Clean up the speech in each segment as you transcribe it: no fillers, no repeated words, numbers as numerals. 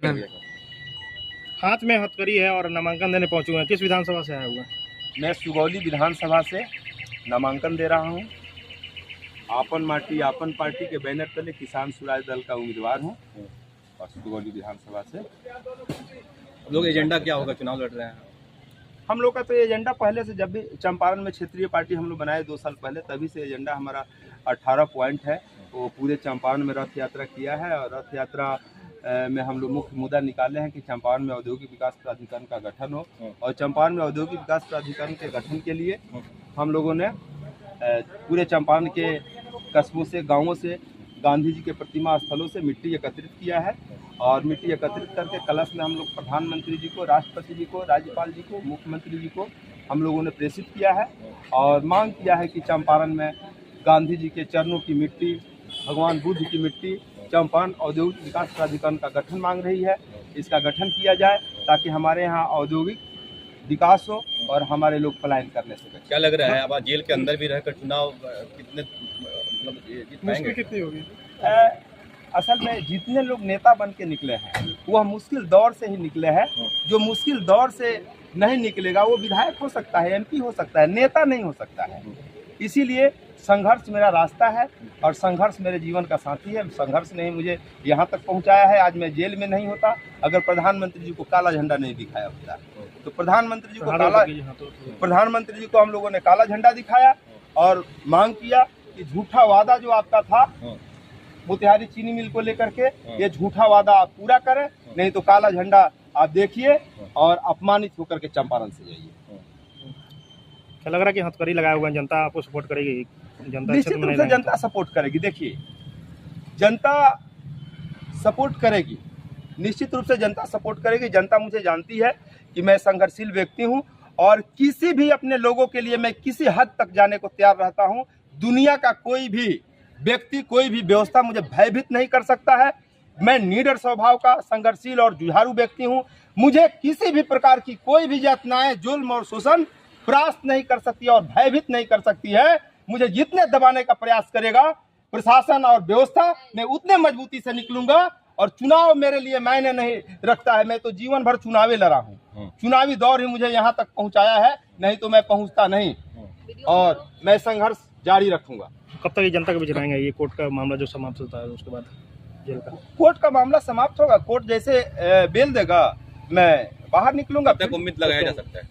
हाथ में हथकड़ी है और नामांकन देने पहुंचे हुए हैं। किस विधानसभा से आए हुए हैं? मैं सुगौली विधानसभा से नामांकन दे रहा हूं। आपन माटी आपन पार्टी के बैनर तले किसान स्वराज दल का उम्मीदवार हूं और सुगौली विधानसभा से। लोग एजेंडा क्या होगा, चुनाव लड़ रहे हैं? हम लोग का तो एजेंडा पहले से, जब भी चंपारण में क्षेत्रीय पार्टी हम लोग बनाए 2 साल पहले, तभी से एजेंडा हमारा 18 पॉइंट है। वो पूरे चंपारण में रथ यात्रा किया है और रथ यात्रा में हम लोग मुख्य मुद्दा निकाले हैं कि चंपारण में औद्योगिक विकास प्राधिकरण का गठन हो। और चंपारण में औद्योगिक विकास प्राधिकरण के गठन के लिए हम लोगों ने पूरे चंपारण के कस्बों से, गांवों से, गांधी जी के प्रतिमा स्थलों से मिट्टी एकत्रित किया है और मिट्टी एकत्रित करके कलश में हम लोग प्रधानमंत्री जी को, राष्ट्रपति जी को, राज्यपाल जी को, मुख्यमंत्री जी को हम लोगों ने प्रेषित किया है और मांग किया है कि चंपारण में गांधी जी के चरणों की मिट्टी, भगवान बुद्ध की मिट्टी, चंपारण औद्योगिक विकास प्राधिकरण का गठन मांग रही है। इसका गठन किया जाए ताकि हमारे यहाँ औद्योगिक विकास हो और हमारे लोग पलायन करने से बचें। क्या लग रहा है, अब जेल के अंदर भी रहकर चुनाव कितने जीत पाएंगे? कितनी होगी? असल में जितने लोग नेता बन के निकले हैं वह मुश्किल दौर से ही निकले हैं। जो मुश्किल दौर से नहीं निकलेगा वो विधायक हो सकता है, एमपी हो सकता है, नेता नहीं हो सकता है। इसीलिए संघर्ष मेरा रास्ता है और संघर्ष मेरे जीवन का साथी है। संघर्ष ने ही मुझे यहाँ तक पहुँचाया है। आज मैं जेल में नहीं होता अगर प्रधानमंत्री जी को काला झंडा नहीं दिखाया होता। तो प्रधानमंत्री जी को हम लोगों ने काला झंडा दिखाया और मांग किया कि झूठा वादा जो आपका था मोतिहारी चीनी मिल को लेकर के, ये झूठा वादा आप पूरा करें, नहीं तो काला झंडा आप देखिए और अपमानित होकर के चंपारण से जाइए। क्या लग रहा है कि हथकड़ी लगाए हुए हैं, जनता आपको सपोर्ट करेगी? जनता निश्चित रूप से जनता सपोर्ट करेगी। देखिए, जनता सपोर्ट करेगी, निश्चित रूप से जनता सपोर्ट करेगी। जनता मुझे जानती है कि मैं संघर्षशील व्यक्ति हूं और किसी भी अपने लोगों के लिए मैं किसी हद तक जाने को तैयार रहता हूं। दुनिया का कोई भी व्यक्ति, कोई भी व्यवस्था मुझे भयभीत नहीं कर सकता है। मैं निडर स्वभाव का, संघर्षशील और जुझारू व्यक्ति हूं। मुझे किसी भी प्रकार की कोई भी यातनाएं, जुल्म और शोषण परास्त नहीं कर सकती और भयभीत नहीं कर सकती है। मुझे जितने दबाने का प्रयास करेगा प्रशासन और व्यवस्था, मैं उतने मजबूती से निकलूंगा। और चुनाव मेरे लिए मायने नहीं रखता है। मैं तो जीवन भर चुनावी लड़ा हूं। चुनावी दौर ही मुझे यहाँ तक पहुँचाया है, नहीं तो मैं पहुँचता नहीं और मैं संघर्ष जारी रखूंगा। कब तक ये जनता के बीच रहेंगे? ये कोर्ट का मामला जो समाप्त होता है उसके बाद जेल का? कोर्ट का मामला समाप्त होगा, कोर्ट जैसे बेल देगा मैं बाहर निकलूंगा। तक उम्मीद लगाया जा सकता है?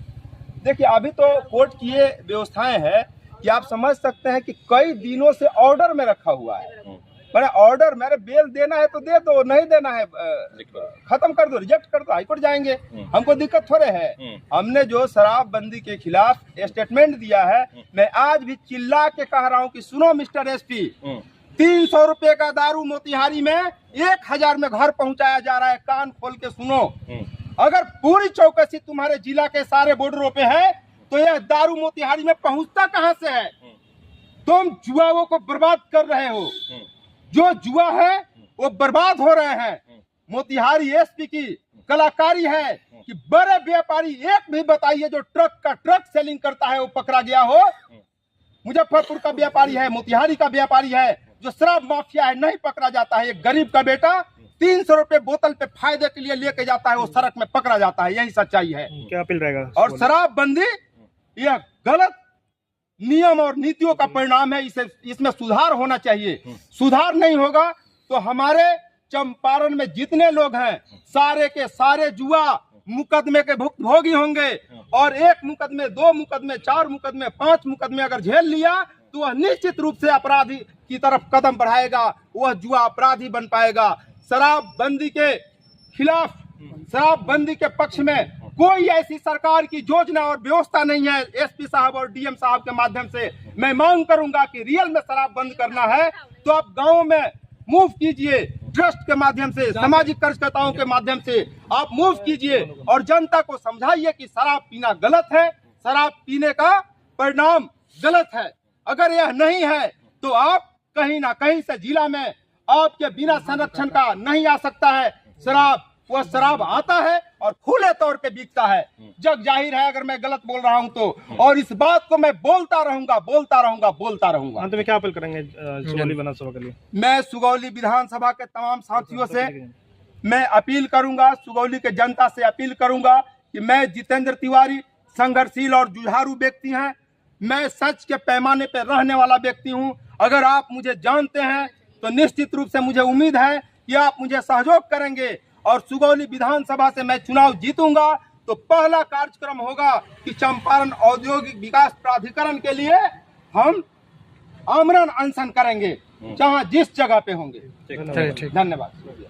देखिए, अभी तो कोर्ट की ये व्यवस्थाएं हैं कि आप समझ सकते हैं कि कई दिनों से ऑर्डर में रखा हुआ है। मैंने ऑर्डर, मेरे बेल देना है तो दे दो, नहीं देना है खत्म कर दो, रिजेक्ट कर दो, हाईकोर्ट जाएंगे। हमको दिक्कत थोड़े है। हमने जो शराबबंदी के खिलाफ स्टेटमेंट दिया है, मैं आज भी चिल्ला के कह रहा हूं कि सुनो मिस्टर एसपी, 300 रुपए का दारू मोतिहारी में 1000 में घर पहुंचाया जा रहा है। कान खोल के सुनो। अगर पूरी चौकसी तुम्हारे जिला के सारे बॉर्डरों पे है तो यह दारू मोतिहारी में पहुंचता कहां से है? तुम जुआओं को बर्बाद कर रहे हो। जो जुआ है वो बर्बाद हो रहे हैं। मोतिहारी एसपी की कलाकारी है कि बड़े व्यापारी एक भी बताइए जो ट्रक सेलिंग करता है वो पकड़ा गया हो। मुजफ्फरपुर का व्यापारी है, मोतिहारी का व्यापारी है, जो शराब माफिया है, नहीं पकड़ा जाता है। एक गरीब का बेटा 300 रुपए बोतल पे फायदे के लिए लेके जाता है, वो सड़क में पकड़ा जाता है। यही सच्चाई है। क्या अपील रहेगा? और शराबबंदी यह गलत नियम और नीतियों का परिणाम है। इसमें सुधार होना चाहिए। सुधार नहीं होगा तो हमारे चंपारण में जितने लोग हैं सारे के सारे जुआ मुकदमे के भुक्तभोगी होंगे। और 1 मुकदमे, 2 मुकदमे, 4 मुकदमे, 5 मुकदमे अगर झेल लिया तो वह निश्चित रूप से अपराधी की तरफ कदम बढ़ाएगा, वह जुआ अपराधी बन पाएगा। शराबबंदी के खिलाफ, शराबबंदी के पक्ष में कोई ऐसी सरकार की योजना और व्यवस्था नहीं है। एसपी साहब और डीएम साहब के माध्यम से मैं मांग करूंगा कि रियल में शराब बंद करना है तो आप गांव में मूव कीजिए, ट्रस्ट के माध्यम से, सामाजिक कार्यकर्ताओं के माध्यम से आप मूव कीजिए और जनता को समझाइए कि शराब पीना गलत है, शराब पीने का परिणाम गलत है। अगर यह नहीं है तो आप कहीं ना कहीं से जिला में आपके बिना संरक्षण का नहीं आ सकता है। शराब, वह शराब आता है और खुले तौर पे बिकता है। जग जाहिर है अगर मैं गलत बोल रहा हूं तो, और इस बात को मैं बोलता रहूंगा, बोलता रहूंगा, बोलता रहूंगा। अंत में क्या अपील करेंगे सुगौली विधानसभा के लिए? मैं सुगौली विधानसभा के तमाम साथियों से मैं अपील करूंगा, सुगौली के जनता से अपील करूंगा कि मैं जितेंद्र तिवारी संघर्षशील और जुझारू व्यक्ति हैं। मैं सच के पैमाने पर रहने वाला व्यक्ति हूं। अगर आप मुझे जानते हैं तो निश्चित रूप से मुझे उम्मीद है कि आप मुझे सहयोग करेंगे और सुगौली विधानसभा से मैं चुनाव जीतूंगा तो पहला कार्यक्रम होगा कि चंपारण औद्योगिक विकास प्राधिकरण के लिए हम आमरण अनशन करेंगे, जहां जिस जगह पे होंगे। ठीक। धन्यवाद।